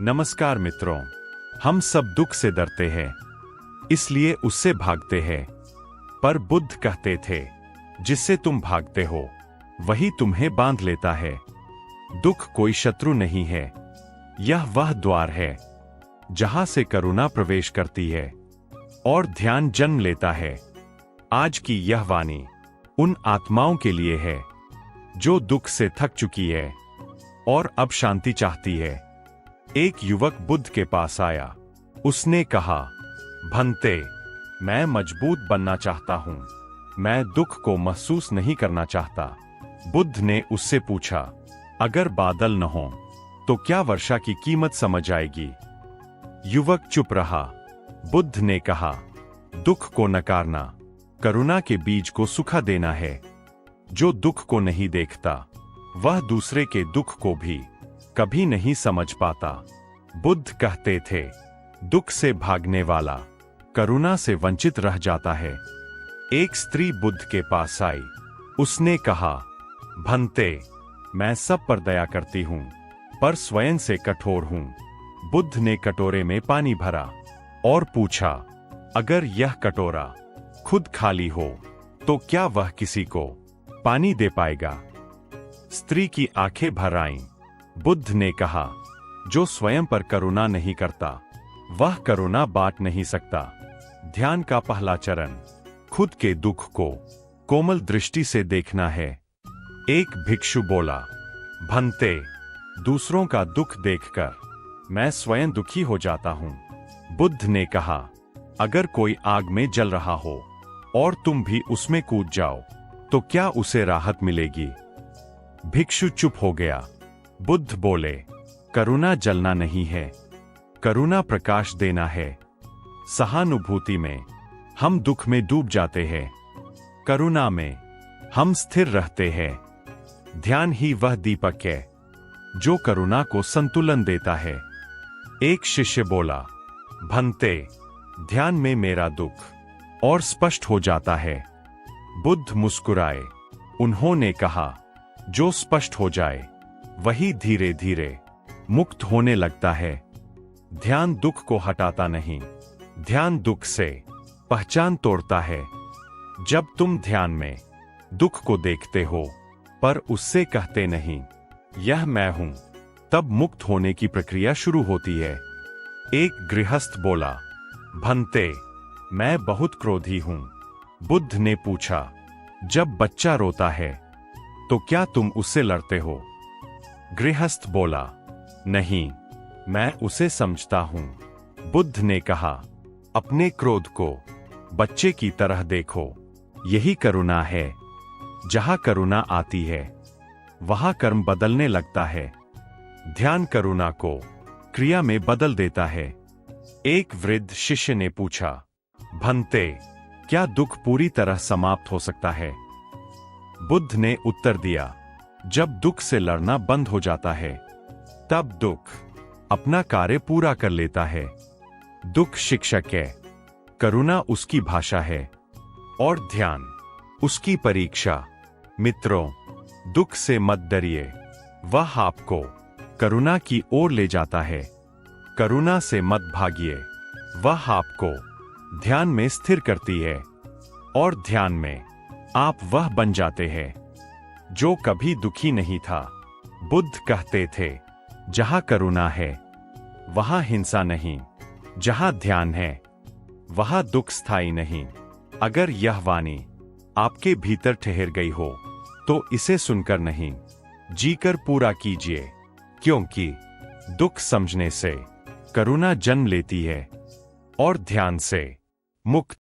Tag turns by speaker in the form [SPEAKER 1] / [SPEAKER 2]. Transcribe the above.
[SPEAKER 1] नमस्कार मित्रों। हम सब दुख से डरते हैं, इसलिए उससे भागते हैं। पर बुद्ध कहते थे, जिससे तुम भागते हो वही तुम्हें बांध लेता है। दुख कोई शत्रु नहीं है, यह वह द्वार है जहां से करुणा प्रवेश करती है और ध्यान जन्म लेता है। आज की यह वाणी उन आत्माओं के लिए है जो दुख से थक चुकी है और अब शांति चाहती है। एक युवक बुद्ध के पास आया। उसने कहा, भंते, मैं मजबूत बनना चाहता हूं, मैं दुख को महसूस नहीं करना चाहता। बुद्ध ने उससे पूछा, अगर बादल न हो तो क्या वर्षा की कीमत समझ आएगी? युवक चुप रहा। बुद्ध ने कहा, दुख को नकारना करुणा के बीज को सुखा देना है। जो दुख को नहीं देखता वह दूसरे के दुख को भी कभी नहीं समझ पाता। बुद्ध कहते थे, दुख से भागने वाला करुणा से वंचित रह जाता है। एक स्त्री बुद्ध के पास आई। उसने कहा, भंते, मैं सब पर दया करती हूं, पर स्वयं से कठोर हूं। बुद्ध ने कटोरे में पानी भरा और पूछा, अगर यह कटोरा खुद खाली हो तो क्या वह किसी को पानी दे पाएगा? स्त्री की आंखें भर आईं। बुद्ध ने कहा, जो स्वयं पर करुणा नहीं करता वह करुणा बांट नहीं सकता। ध्यान का पहला चरण खुद के दुख को कोमल दृष्टि से देखना है। एक भिक्षु बोला, भंते, दूसरों का दुख देखकर मैं स्वयं दुखी हो जाता हूं। बुद्ध ने कहा, अगर कोई आग में जल रहा हो और तुम भी उसमें कूद जाओ तो क्या उसे राहत मिलेगी? भिक्षु चुप हो गया। बुद्ध बोले, करुणा जलना नहीं है, करुणा प्रकाश देना है। सहानुभूति में हम दुख में डूब जाते हैं, करुणा में हम स्थिर रहते हैं। ध्यान ही वह दीपक है जो करुणा को संतुलन देता है। एक शिष्य बोला, भंते, ध्यान में मेरा दुख और स्पष्ट हो जाता है। बुद्ध मुस्कुराए। उन्होंने कहा, जो स्पष्ट हो जाए वही धीरे धीरे मुक्त होने लगता है। ध्यान दुख को हटाता नहीं, ध्यान दुख से पहचान तोड़ता है। जब तुम ध्यान में दुख को देखते हो पर उससे कहते नहीं, यह मैं हूं, तब मुक्त होने की प्रक्रिया शुरू होती है। एक गृहस्थ बोला, भंते, मैं बहुत क्रोधी हूं। बुद्ध ने पूछा, जब बच्चा रोता है तो क्या तुम उससे लड़ते हो? गृहस्थ बोला, नहीं, मैं उसे समझता हूं। बुद्ध ने कहा, अपने क्रोध को बच्चे की तरह देखो, यही करुणा है। जहां करुणा आती है वहां कर्म बदलने लगता है। ध्यान करुणा को क्रिया में बदल देता है। एक वृद्ध शिष्य ने पूछा, भंते, क्या दुख पूरी तरह समाप्त हो सकता है? बुद्ध ने उत्तर दिया, जब दुख से लड़ना बंद हो जाता है तब दुख अपना कार्य पूरा कर लेता है। दुख शिक्षक है, करुणा उसकी भाषा है और ध्यान उसकी परीक्षा। मित्रों, दुख से मत डरिए, वह आपको करुणा की ओर ले जाता है। करुणा से मत भागिए, वह आपको ध्यान में स्थिर करती है और ध्यान में आप वह बन जाते हैं जो कभी दुखी नहीं था। बुद्ध कहते थे, जहां करुणा है वहां हिंसा नहीं, जहां ध्यान है वहां दुख स्थायी नहीं। अगर यह वाणी आपके भीतर ठहर गई हो तो इसे सुनकर नहीं, जीकर पूरा कीजिए, क्योंकि दुख समझने से करुणा जन्म लेती है और ध्यान से मुक्त